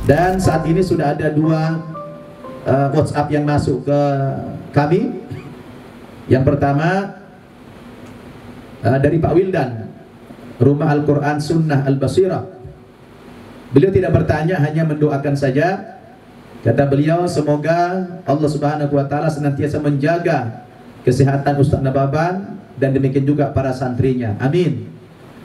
Dan saat ini sudah ada dua WhatsApp yang masuk ke kami. Yang pertama dari Pak Wildan, Rumah Al-Quran Sunnah Al-Basirah. Beliau tidak bertanya, hanya mendoakan saja. Kata beliau, semoga Allah Subhanahu wa Ta'ala senantiasa menjaga kesehatan Ustaz Nababan dan demikian juga para santrinya. Amin.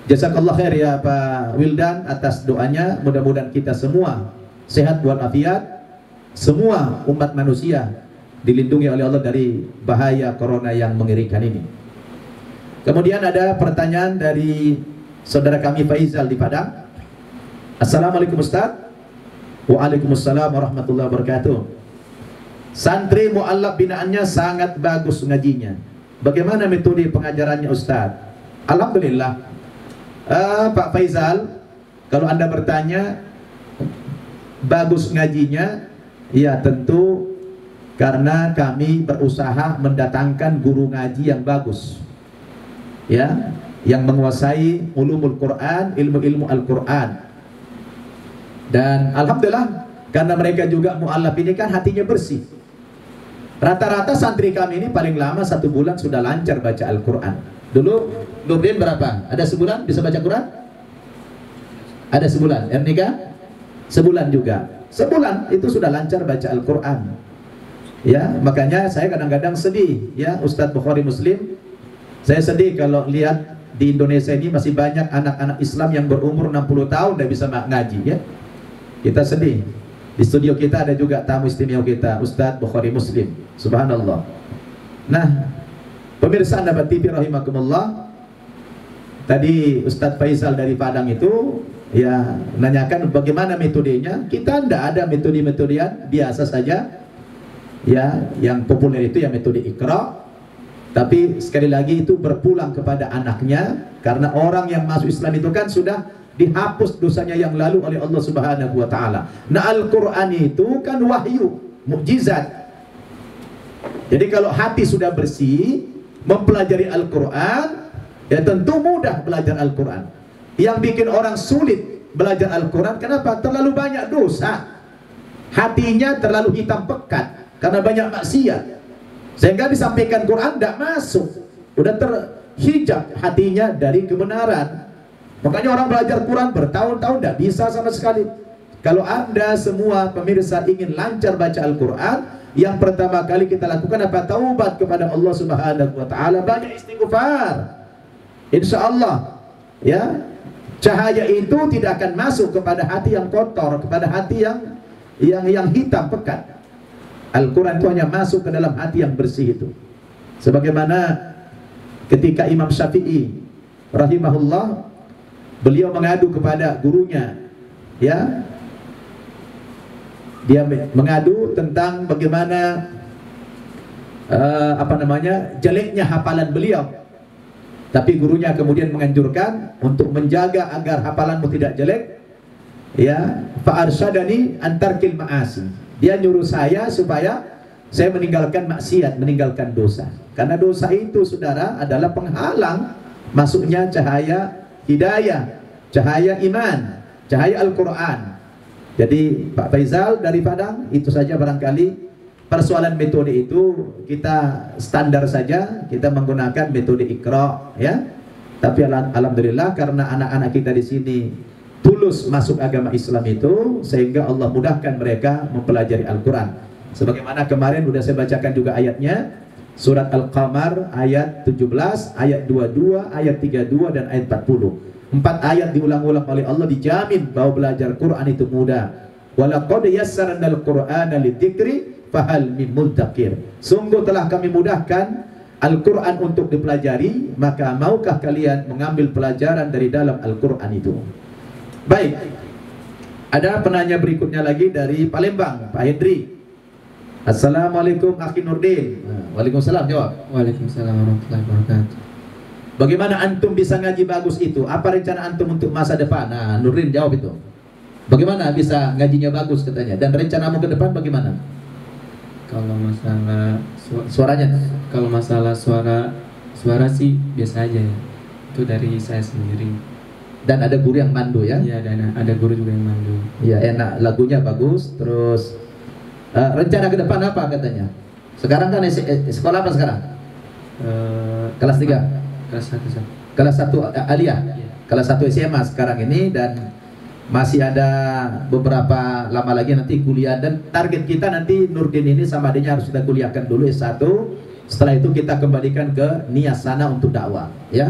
Jazakallah khair ya Pak Wildan atas doanya. Mudah-mudahan kita semua sehat walafiat, semua umat manusia dilindungi oleh Allah dari bahaya corona yang mengerikan ini. Kemudian ada pertanyaan dari saudara kami Faizal di Padang. Assalamualaikum Ustaz. Waalaikumsalam warahmatullahi wabarakatuh. Santri mu'allaf binaannya sangat bagus ngajinya. Bagaimana metode pengajarannya Ustaz? Alhamdulillah. Pak Faizal, kalau Anda bertanya bagus ngajinya, ya tentu karena kami berusaha mendatangkan guru ngaji yang bagus, ya, yang menguasai ulumul Quran, ilmu-ilmu Al-Quran. Dan alhamdulillah karena mereka juga mu'allaf ini kan hatinya bersih. Rata-rata santri kami ini paling lama 1 bulan sudah lancar baca Al-Quran. Dulu Nurdin berapa? Ada sebulan bisa baca Quran? Ada sebulan. Ernika? Sebulan juga. Sebulan itu sudah lancar baca Al-Quran. Ya, makanya saya kadang-kadang sedih, ya Ustadz Bukhari Muslim. Saya sedih kalau lihat di Indonesia ini masih banyak anak-anak Islam yang berumur 60 tahun tidak bisa ngaji, ya. Kita sedih. Di studio kita ada juga tamu istimewa kita, Ustadz Bukhari Muslim. Subhanallah. Nah, pemirsa Nabat TV rahimakumullah, tadi Ustadz Faizal dari Padang itu ya nanyakan bagaimana metodenya. Kita tidak ada metode-metode yang biasa saja. Ya, yang populer itu ya metode Iqra. Tapi sekali lagi itu berpulang kepada anaknya, karena orang yang masuk Islam itu kan sudah dihapus dosanya yang lalu oleh Allah Subhanahu wa Ta'ala. Nah, Al-Quran itu kan wahyu, mukjizat. Jadi kalau hati sudah bersih mempelajari Al-Quran, ya tentu mudah belajar Al-Quran. Yang bikin orang sulit belajar Al-Quran, kenapa? Terlalu banyak dosa. Hatinya terlalu hitam pekat karena banyak maksiat, sehingga disampaikan Quran tidak masuk, udah terhijab hatinya dari kebenaran. Makanya orang belajar Quran bertahun-tahun tidak bisa sama sekali. Kalau Anda semua pemirsa ingin lancar baca Al-Quran, yang pertama kali kita lakukan apa? Taubat kepada Allah Subhanahu wa Ta'ala, banyak istighfar. Insya Allah, ya, cahaya itu tidak akan masuk kepada hati yang kotor, kepada hati yang hitam pekat. Al-Quran itu hanya masuk ke dalam hati yang bersih itu. Sebagaimana ketika Imam Syafi'i rahimahullah, beliau mengadu kepada gurunya, ya, dia mengadu tentang bagaimana jeleknya hafalan beliau. Tapi gurunya kemudian menganjurkan untuk menjaga agar hafalanmu tidak jelek, ya, fa arsyadani antarkil ma'asi. Dia nyuruh saya supaya saya meninggalkan maksiat, meninggalkan dosa. Karena dosa itu, saudara, adalah penghalang masuknya cahaya hidayah, cahaya iman, cahaya Al-Quran. Jadi Pak Faizal dari Padang, itu saja barangkali persoalan metode itu kita standar saja, kita menggunakan metode Iqra, ya. Tapi alhamdulillah karena anak-anak kita di sini tulus masuk agama Islam itu, sehingga Allah mudahkan mereka mempelajari Al-Quran. Sebagaimana kemarin sudah saya bacakan juga ayatnya, surat Al-Qamar ayat 17, ayat 22, ayat 32 dan ayat 40. 4 ayat diulang-ulang oleh Allah, dijamin bahwa belajar Quran itu mudah. Walaqad yassarnal Qur'ana lidzikri fahal min mudzakir. Sungguh telah kami mudahkan Al-Quran untuk dipelajari, maka maukah kalian mengambil pelajaran dari dalam Al-Quran itu? Baik, ada penanya berikutnya lagi dari Palembang, Pak Hendri. Assalamualaikum Akhi Nurdin. Waalaikumsalam, jawab. Waalaikumsalam warahmatullahi wabarakatuh. Bagaimana antum bisa ngaji bagus itu? Apa rencana antum untuk masa depan? Nah, Nurdin jawab itu. Bagaimana bisa ngajinya bagus katanya? Dan rencanamu ke depan bagaimana? Kalau masalah suaranya, kalau masalah suara sih biasa aja ya. Itu dari saya sendiri. Dan ada guru yang mandu ya? Iya, dan ada guru juga yang mandu. Iya, enak, lagunya bagus. Terus rencana ke depan apa katanya? Sekarang kan sekolah apa sekarang? Kelas 3? Kelas 1. Kelas 1 aliyah? Iya. Kelas 1 SMA sekarang ini, dan masih ada beberapa lama lagi nanti kuliah. Dan target kita nanti Nurdin ini sama adanya harus kita kuliahkan dulu S1. Setelah itu kita kembalikan ke niat sana untuk dakwah ya.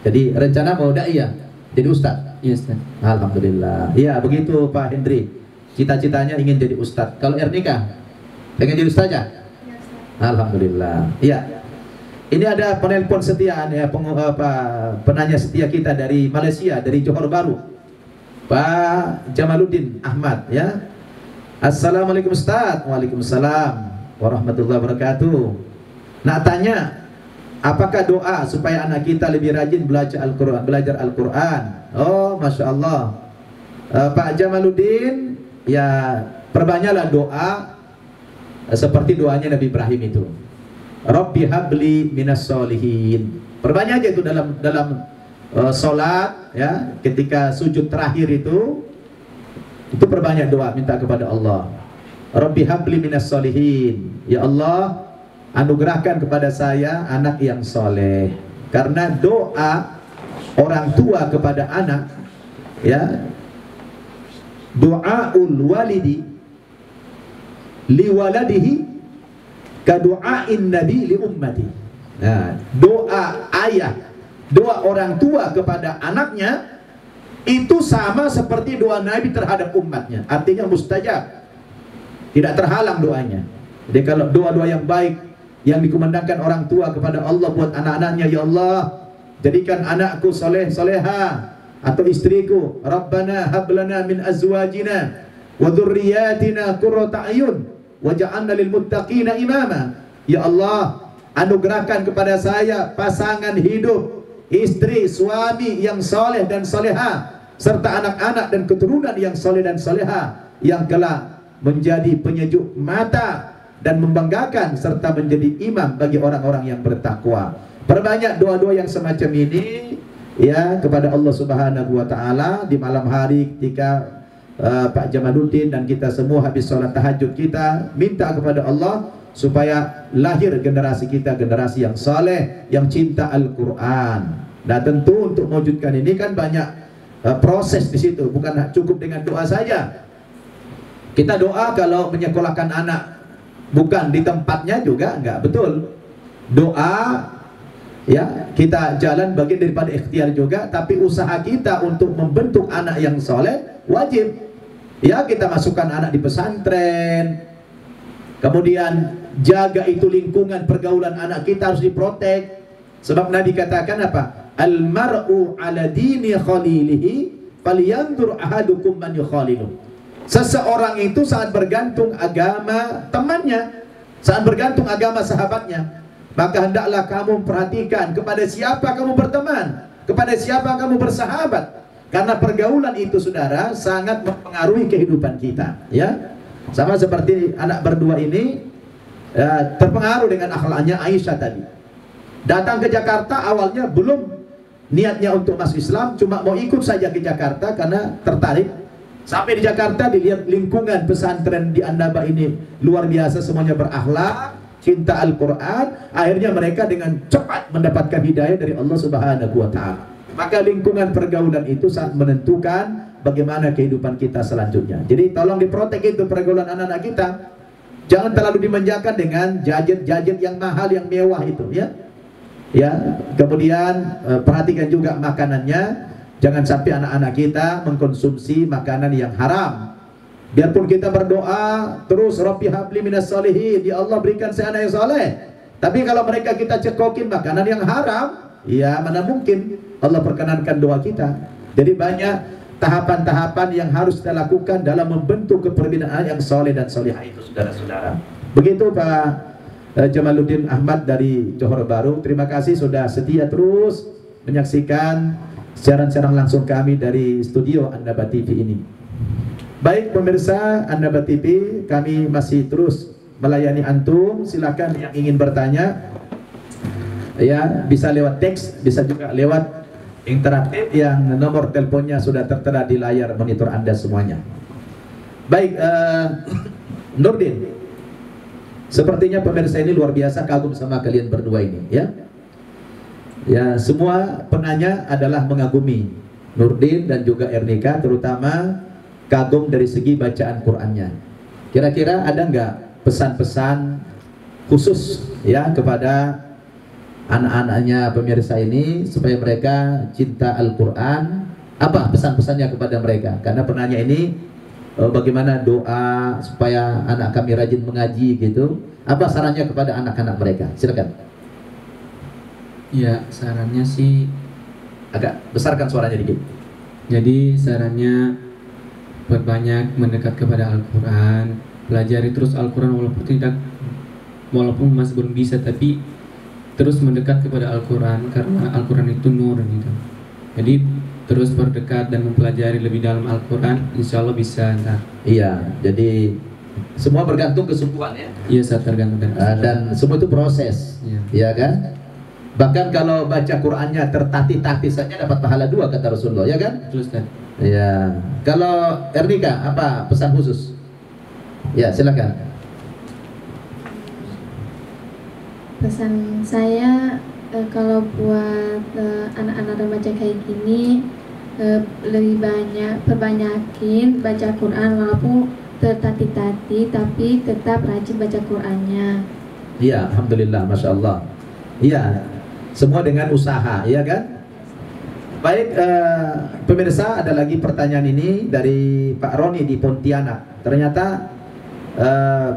Jadi rencana mau dakwah jadi ustadz? Iya, Ustaz. Alhamdulillah. Iya, begitu Pak Hendri. Cita-citanya ingin jadi ustadz. Kalau Ernika pengen jadi ustazah? Alhamdulillah. Iya. Ini ada penelpon setia ya, penanya setia kita dari Malaysia, dari Johor Bahru, Pak Jamaluddin Ahmad ya. Assalamualaikum Ustaz. Waalaikumsalam warahmatullahi wabarakatuh. Nak tanya, apakah doa supaya anak kita lebih rajin belajar Al-Quran? Oh, Masya Allah. Pak Jamaluddin, ya perbanyaklah doa seperti doanya Nabi Ibrahim itu. Rabbi habli minas solihin. Perbanyak aja itu dalam sholat ya, ketika sujud terakhir itu perbanyak doa, minta kepada Allah. Rabbi habli minas solihin. Ya Allah, anugerahkan kepada saya anak yang soleh. Karena doa orang tua kepada anak ya, doaul walidi liwaladihi kadu'ain nabi li ummati. Nah, doa ayah, doa orang tua kepada anaknya itu sama seperti doa Nabi terhadap umatnya. Artinya mustajab, tidak terhalang doanya. Jadi kalau doa-doa yang baik yang dikumandangkan orang tua kepada Allah buat anak-anaknya, ya Allah, jadikan anakku soleh soleha, atau istriku, Rabbana hablana min azwajina wa dzurriyyatina qurrata a'yun waj'alna lil muttaqina imama. Ya Allah, anugerahkan kepada saya pasangan hidup, istri, suami yang soleh dan soleha, serta anak-anak dan keturunan yang soleh dan soleha, yang kelak menjadi penyejuk mata dan membanggakan serta menjadi imam bagi orang-orang yang bertakwa. Perbanyak doa-doa yang semacam ini ya kepada Allah Subhanahu wa taala di malam hari ketika Pak Jamaluddin dan kita semua habis sholat tahajud, kita minta kepada Allah supaya lahir generasi kita, generasi yang saleh, yang cinta Al-Quran. Nah tentu untuk mewujudkan ini kan banyak proses di situ, bukan cukup dengan doa saja. Kita doa kalau menyekolahkan anak bukan di tempatnya juga enggak betul. Doa ya kita jalan bagian daripada ikhtiar juga, tapi usaha kita untuk membentuk anak yang soleh wajib. Ya kita masukkan anak di pesantren, kemudian jaga itu lingkungan pergaulan anak kita harus diprotek. Sebab Nabi katakan apa? Al-mar'u ala dini khalilihi falyanzur ahadukum man yukhalilu. Seseorang itu sangat bergantung agama temannya, sangat bergantung agama sahabatnya. Maka hendaklah kamu perhatikan kepada siapa kamu berteman, kepada siapa kamu bersahabat. Karena pergaulan itu saudara sangat mempengaruhi kehidupan kita ya. Sama seperti anak berdua ini terpengaruh dengan akhlaknya Aisyah tadi. Datang ke Jakarta awalnya belum niatnya untuk masuk Islam, cuma mau ikut saja ke Jakarta karena tertarik. Sampai di Jakarta dilihat lingkungan pesantren di Annaba ini luar biasa, semuanya berakhlak, cinta Al-Quran. Akhirnya mereka dengan cepat mendapatkan hidayah dari Allah Subhanahu wa ta'ala. Maka lingkungan pergaulan itu sangat menentukan bagaimana kehidupan kita selanjutnya. Jadi tolong diprotek itu pergaulan anak-anak kita. Jangan terlalu dimanjakan dengan gadget-gadget yang mahal, yang mewah itu ya. Ya, kemudian perhatikan juga makanannya. Jangan sampai anak-anak kita mengkonsumsi makanan yang haram. Biarpun kita berdoa terus, Rabbi habli minas solihin, ya Allah berikan saya anak yang soleh, tapi kalau mereka kita cekokin makanan yang haram, ya mana mungkin Allah perkenankan doa kita. Jadi banyak tahapan-tahapan yang harus kita lakukan dalam membentuk kepribadian yang soleh dan solehah itu saudara-saudara. Begitu Pak Jamaluddin Ahmad dari Johor Bahru. Terima kasih sudah setia terus menyaksikan siaran-siaran langsung kami dari studio Annaba TV ini. Baik pemirsa Annaba TV, kami masih terus melayani antum. Silakan yang ingin bertanya ya, bisa lewat teks, bisa juga lewat interaktif yang nomor teleponnya sudah tertera di layar monitor Anda semuanya. Baik, Nurdin, sepertinya pemirsa ini luar biasa kagum sama kalian berdua ini, ya. Ya, semua penanya adalah mengagumi Nurdin dan juga Ernika, terutama kagum dari segi bacaan Qur'annya. Kira-kira ada nggak pesan-pesan khusus ya kepada anak-anaknya pemirsa ini supaya mereka cinta Al-Quran? Apa pesan-pesannya kepada mereka? Karena penanya ini bagaimana doa supaya anak kami rajin mengaji gitu. Apa sarannya kepada anak-anak mereka? Silakan. Ya, sarannya sih, Agak besarkan suaranya dikit. jadi sarannya perbanyak mendekat kepada Al-Quran, pelajari terus Al-Quran walaupun masih belum bisa, tapi terus mendekat kepada Al-Quran karena Al-Quran itu nur gitu. Jadi terus berdekat dan mempelajari lebih dalam Al-Quran, insya Allah bisa ntar. Iya, jadi semua bergantung kesungguhan ya. Iya, saat tergantung dari Dan semua itu proses, Iya. ya kan? Bahkan kalau baca Qur'annya tertatih-tatih saja dapat pahala 2 kata Rasulullah, ya kan? Terus kan. Ya. Kalau Ernika apa pesan khusus? Ya, silakan. Pesan saya kalau buat anak-anak remaja kayak gini, lebih banyak perbanyakin baca Quran walaupun tertatih-tatih, tapi tetap rajin baca Qurannya. Iya, alhamdulillah, masya Allah. Iya, semua dengan usaha, ya kan? Baik, pemirsa, ada lagi pertanyaan ini dari Pak Roni di Pontianak. Ternyata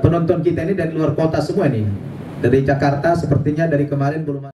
penonton kita ini dari luar kota semua nih. Dari Jakarta, sepertinya dari kemarin belum